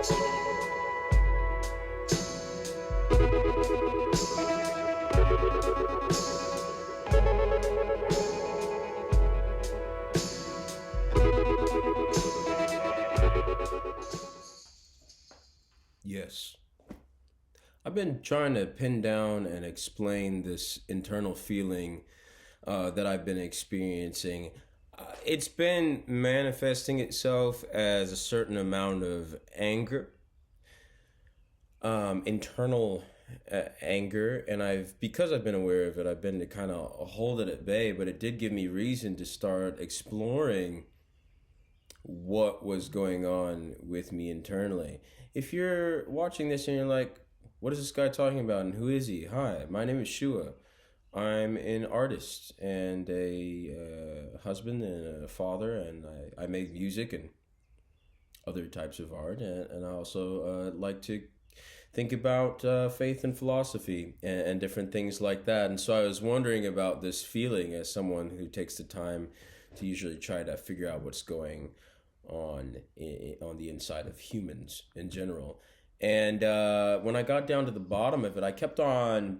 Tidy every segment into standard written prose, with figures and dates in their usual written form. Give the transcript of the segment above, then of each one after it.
Yes. I've been trying to pin down and explain this internal feeling that I've been experiencing. It's been manifesting itself as a certain amount of anger, internal anger, and because I've been aware of it, I've been to kind of hold it at bay, but it did give me reason to start exploring what was going on with me internally. If you're watching this and you're like, what is this guy talking about and who is he? Hi, my name is Shua. I'm an artist and a husband and a father, and I make music and other types of art. And I also like to think about faith and philosophy and different things like that. And so I was wondering about this feeling as someone who takes the time to usually try to figure out what's going on the inside of humans in general. And when I got down to the bottom of it, I kept on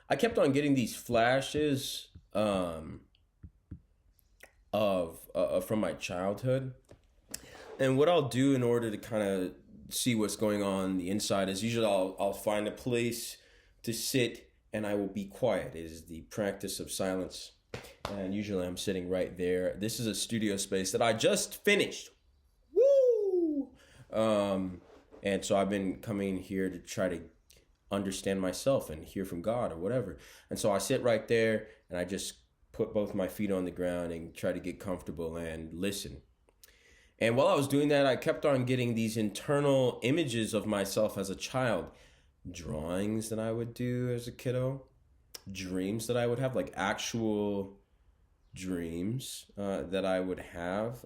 getting these flashes of from my childhood. And what I'll do in order to kind of see what's going on the inside is usually I'll find a place to sit and I will be quiet. It is the practice of silence. And usually I'm sitting right there. This is a studio space that I just finished. Woo! And so I've been coming here to try to understand myself and hear from God or whatever. And so I sit right there and I just put both my feet on the ground and try to get comfortable and listen. And while I was doing that, I kept on getting these internal images of myself as a child. Drawings that I would do as a kiddo. Dreams that I would have, like actual dreams that I would have.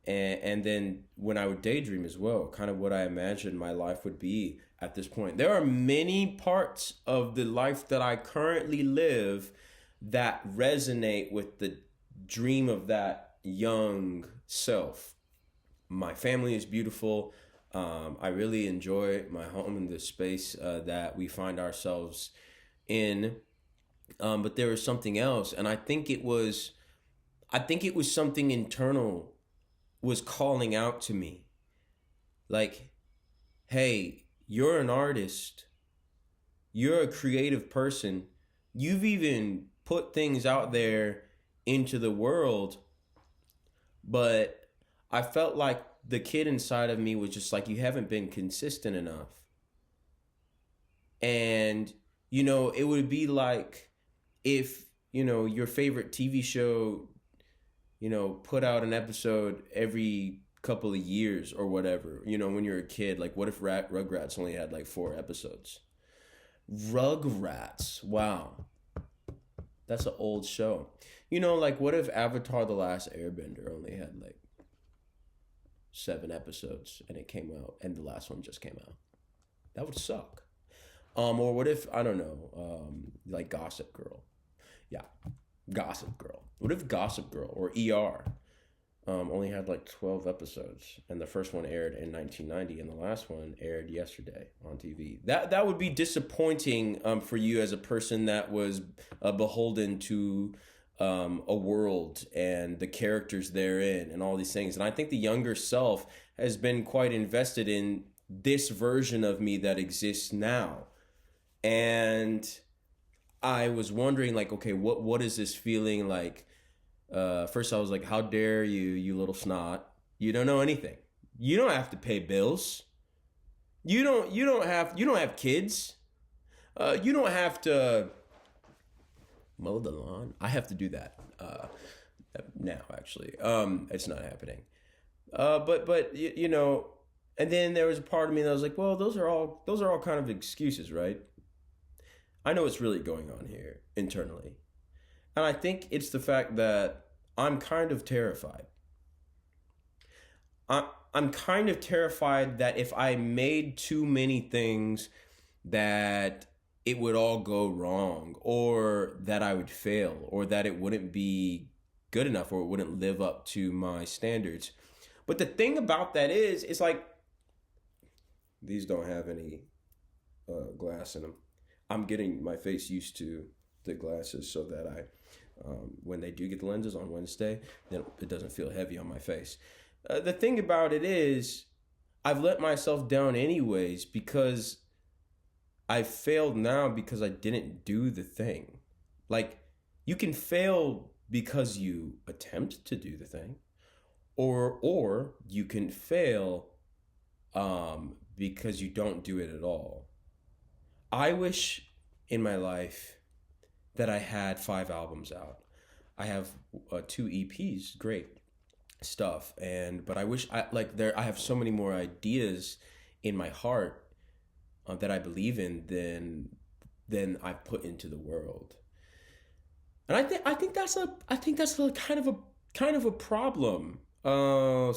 And then when I would daydream as well, kind of what I imagined my life would be at this point. There are many parts of the life that I currently live that resonate with the dream of that young self. My family is beautiful. I really enjoy my home and the space that we find ourselves in. But there was something else, and I think it was something internal was calling out to me. Like, hey, you're an artist. You're a creative person. You've even put things out there into the world. But I felt like the kid inside of me was just like, you haven't been consistent enough. And, it would be like if, your favorite TV show, put out an episode every couple of years or whatever, when you're a kid. Like, what if Rugrats only had like 4 episodes? Rugrats, wow. That's an old show. Like, what if Avatar The Last Airbender only had like 7 episodes and it came out and the last one just came out? That would suck. Or what if, I don't know, like Gossip Girl. Yeah, Gossip Girl. What if Gossip Girl or ER only had like 12 episodes and the first one aired in 1990 and the last one aired yesterday on TV? That would be disappointing for you as a person that was beholden to a world and the characters therein and all these things. And I think the younger self has been quite invested in this version of me that exists now. And I was wondering, like, okay, what is this feeling like? First I was like, how dare you, you little snot. You don't know anything. You don't have to pay bills. You don't have kids. You don't have to mow the lawn. I have to do that now, actually. It's not happening. But and then there was a part of me that was like, well, those are all kind of excuses, right? I know what's really going on here internally. And I think it's the fact that I'm kind of terrified. I'm kind of terrified that if I made too many things that it would all go wrong, or that I would fail, or that it wouldn't be good enough, or it wouldn't live up to my standards. But the thing about that is, it's like, These don't have any glass in them. I'm getting my face used to the glasses so that when they do get the lenses on Wednesday, then it doesn't feel heavy on my face. The thing about it is, I've let myself down anyways because I failed now because I didn't do the thing. Like, you can fail because you attempt to do the thing, or you can fail because you don't do it at all. I wish in my life that I had 5 albums out. I have 2 EPs, great stuff, but I wish I have so many more ideas in my heart that I believe in than I put into the world. And I think that's a kind of a problem. I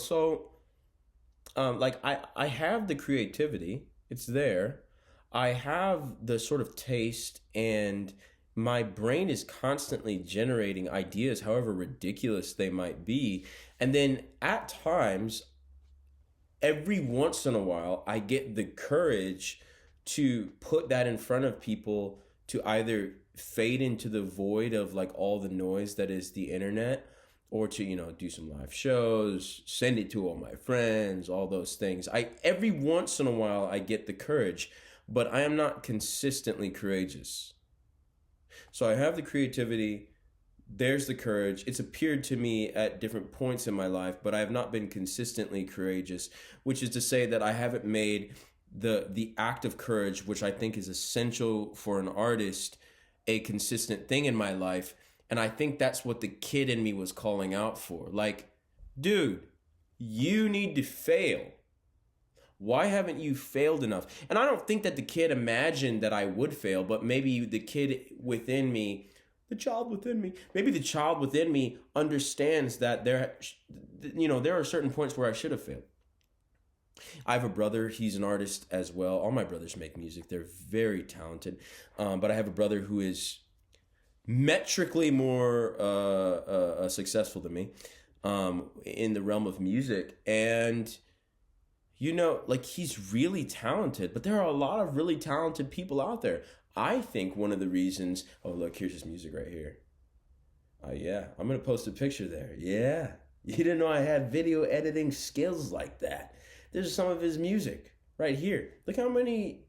have the creativity, it's there. I have the sort of taste, and my brain is constantly generating ideas, however ridiculous they might be. And then at times, every once in a while, I get the courage to put that in front of people, to either fade into the void of like all the noise that is the internet, or to, do some live shows, send it to all my friends, all those things. Every once in a while I get the courage, but I am not consistently courageous. So I have the creativity, there's the courage. It's appeared to me at different points in my life, but I have not been consistently courageous, which is to say that I haven't made the act of courage, which I think is essential for an artist, a consistent thing in my life. And I think that's what the kid in me was calling out for. Like, dude, you need to fail. Why haven't you failed enough? And I don't think that the kid imagined that I would fail, but maybe the kid within me, maybe the child within me understands that there are certain points where I should have failed. I have a brother, he's an artist as well. All my brothers make music. They're very talented. But I have a brother who is metrically more successful than me in the realm of music. And, he's really talented, but there are a lot of really talented people out there. I think one of the reasons, oh, look, here's his music right here. Yeah, I'm going to post a picture there. Yeah, you didn't know I had video editing skills like that. There's some of his music right here. Look how many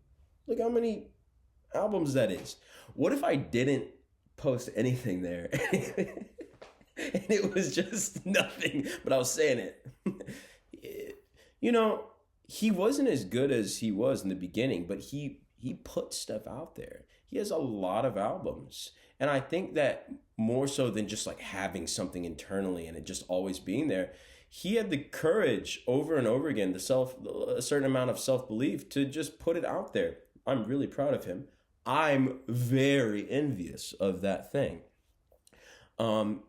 albums that is. What if I didn't post anything there and it was just nothing, but I was saying it? He wasn't as good as he was in the beginning, but he put stuff out there. He has a lot of albums. And I think that more so than just like having something internally and it just always being there, he had the courage over and over again, a certain amount of self-belief to just put it out there. I'm really proud of him. I'm very envious of that thing. When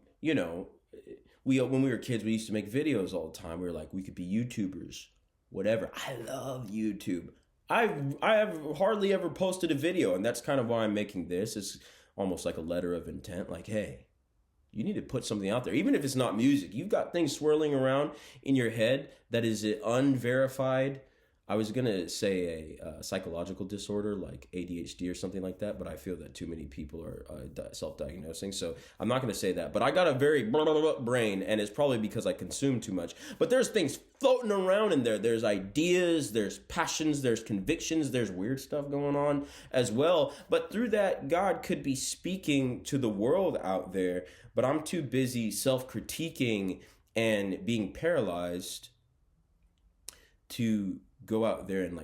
we were kids, we used to make videos all the time. We were like, we could be YouTubers, whatever. I love YouTube. I have hardly ever posted a video, and that's kind of why I'm making this. It's almost like a letter of intent, like, hey, you need to put something out there. Even if it's not music, you've got things swirling around in your head that is unverified. I was going to say a psychological disorder like ADHD or something like that, but I feel that too many people are self-diagnosing. So I'm not going to say that. But I got a very brain, and it's probably because I consume too much. But there's things floating around in there. There's ideas, there's passions, there's convictions, there's weird stuff going on as well. But through that, God could be speaking to the world out there. But I'm too busy self-critiquing and being paralyzed to go out there and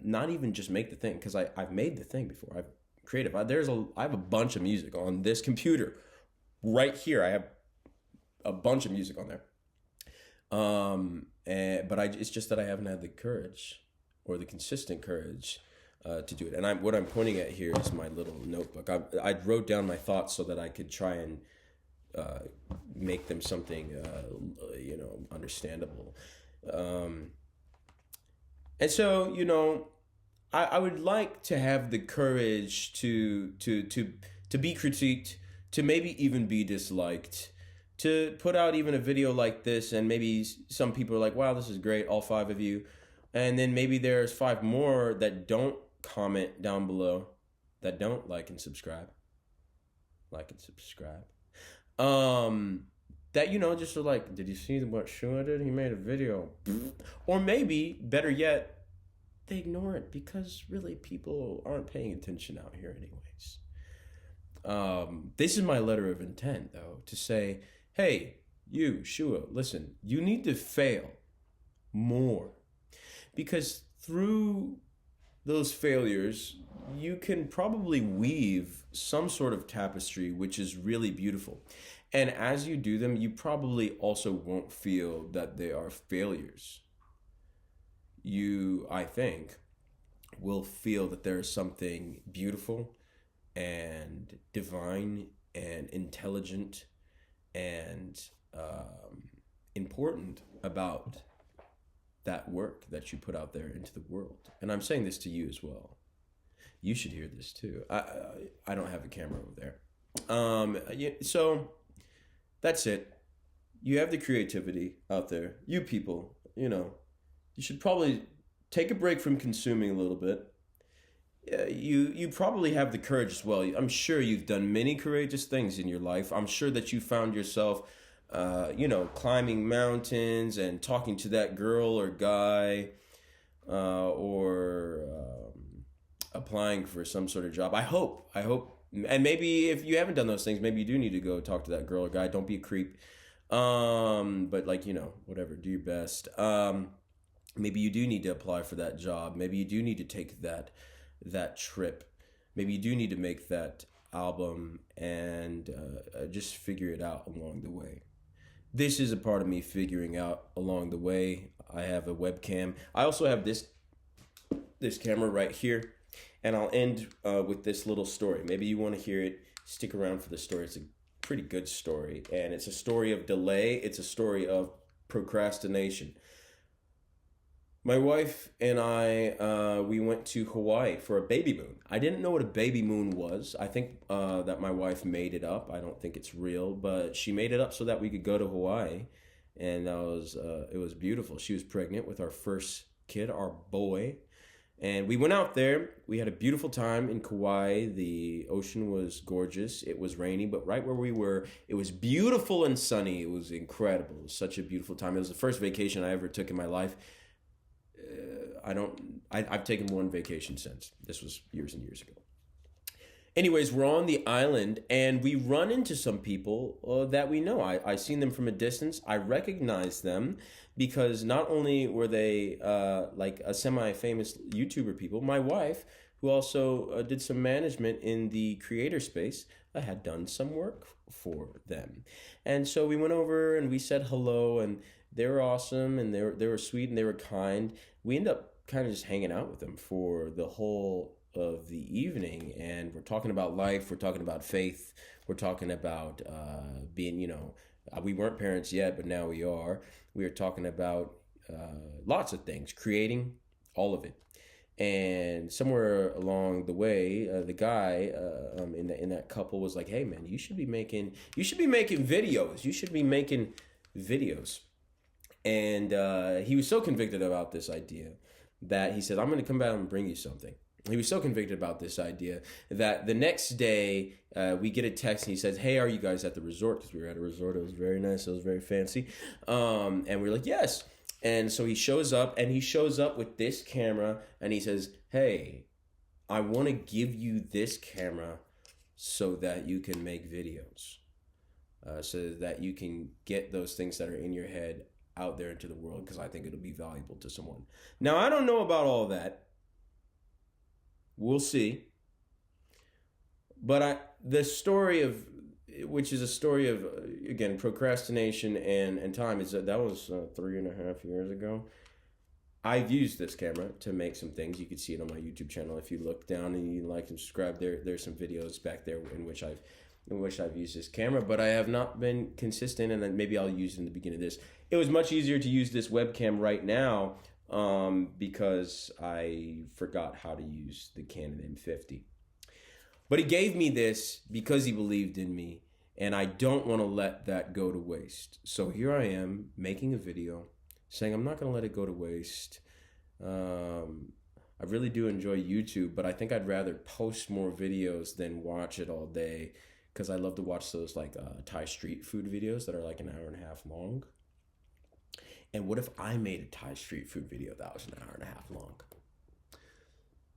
not even just make the thing, because I've made the thing before. I've creative. I have a bunch of music on this computer right here. I have a bunch of music on there. It's just that I haven't had the courage or the consistent courage to do it. And what I'm pointing at here is my little notebook. I wrote down my thoughts so that I could try and make them something understandable. And so, I would like to have the courage to be critiqued, to maybe even be disliked, to put out even a video like this, and maybe some people are like, wow, this is great, all 5 of you. And then maybe there's 5 more that don't comment down below, that don't like and subscribe. Like and subscribe. That, just are like, did you see what Shua did? He made a video. Or maybe, better yet, they ignore it because really people aren't paying attention out here anyways. This is my letter of intent, though, to say, hey, you, Shua, listen, you need to fail more. Because through those failures, you can probably weave some sort of tapestry which is really beautiful. And as you do them, you probably also won't feel that they are failures. You, I think, will feel that there is something beautiful and divine and intelligent and important about that work that you put out there into the world. And I'm saying this to you as well. You should hear this too. I don't have a camera over there. So that's it. You have the creativity out there. You people, you should probably take a break from consuming a little bit. You probably have the courage as well. I'm sure you've done many courageous things in your life. I'm sure that you found yourself climbing mountains and talking to that girl or guy, or applying for some sort of job. I hope, and maybe if you haven't done those things, maybe you do need to go talk to that girl or guy. Don't be a creep. But whatever, do your best. Maybe you do need to apply for that job. Maybe you do need to take that trip. Maybe you do need to make that album and just figure it out along the way. This is a part of me figuring out along the way. I have a webcam. I also have this camera right here. And I'll end with this little story. Maybe you want to hear it. Stick around for the story. It's a pretty good story. And it's a story of delay. It's a story of procrastination. My wife and I, we went to Hawaii for a baby moon. I didn't know what a baby moon was. I think that my wife made it up. I don't think it's real, but she made it up so that we could go to Hawaii, and it was beautiful. She was pregnant with our first kid, our boy, and we went out there. We had a beautiful time in Kauai. The ocean was gorgeous. It was rainy, but right where we were, it was beautiful and sunny. It was incredible. It was such a beautiful time. It was the first vacation I ever took in my life. I've taken one vacation since. This was years and years ago. Anyways, we're on the island and we run into some people that we know. I seen them from a distance. I recognize them because not only were they like a semi-famous YouTuber people, my wife, who also did some management in the creator space, had done some work for them. And so we went over and we said hello, and they were awesome and they were sweet and they were kind. We ended up kind of just hanging out with them for the whole of the evening, and we're talking about life, we're talking about faith, we're talking about being, we weren't parents yet, but now we are. We were talking about lots of things, creating, all of it. And somewhere along the way, the guy in that couple was like, "Hey man, you should be making videos. You should be making videos." And he was so convicted about this idea that he said, "I'm going to come back and bring you something." He was so convicted about this idea that the next day we get a text and he says, "Hey, are you guys at the resort?" Because we were at a resort. It was very nice. It was very fancy. And we're like, "Yes." And so he shows up with this camera and he says, "Hey, I want to give you this camera so that you can make videos, so that you can get those things that are in your head out there into the world, because I think it'll be valuable to someone." Now, I don't know about all that. We'll see. But the story of, which is a story of, again, procrastination and time, is that was 3.5 years ago. I've used this camera to make some things. You can see it on my YouTube channel. If you look down and you like and subscribe, there's some videos back there in which I've used this camera, but I have not been consistent, and then maybe I'll use it in the beginning of this. It was much easier to use this webcam right now because I forgot how to use the Canon M50. But he gave me this because he believed in me, and I don't want to let that go to waste. So here I am making a video saying I'm not going to let it go to waste. I really do enjoy YouTube, but I think I'd rather post more videos than watch it all day, because I love to watch those like Thai street food videos that are like an hour and a half long. And what if I made a Thai street food video that was an hour and a half long?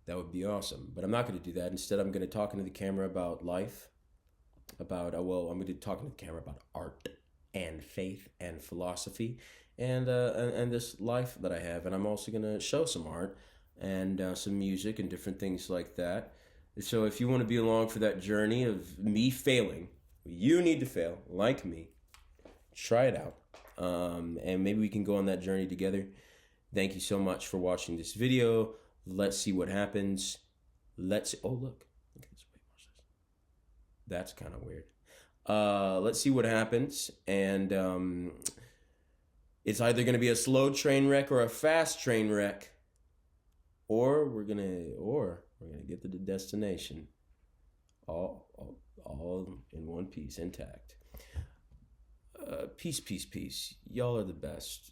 That would be awesome. But I'm not going to do that. Instead, I'm going to talk into the camera about life, about, I'm going to talk into the camera about art and faith and philosophy, and this life that I have. And I'm also going to show some art and some music and different things like that. So if you want to be along for that journey of me failing, you need to fail like me. Try it out. And maybe we can go on that journey together. Thank you so much for watching this video. Let's see what happens. Oh, look at this. Watch this. That's kind of weird. Let's see what happens. And it's either going to be a slow train wreck or a fast train wreck, or we're gonna get to the destination all in one piece, intact. Peace. Y'all are the best.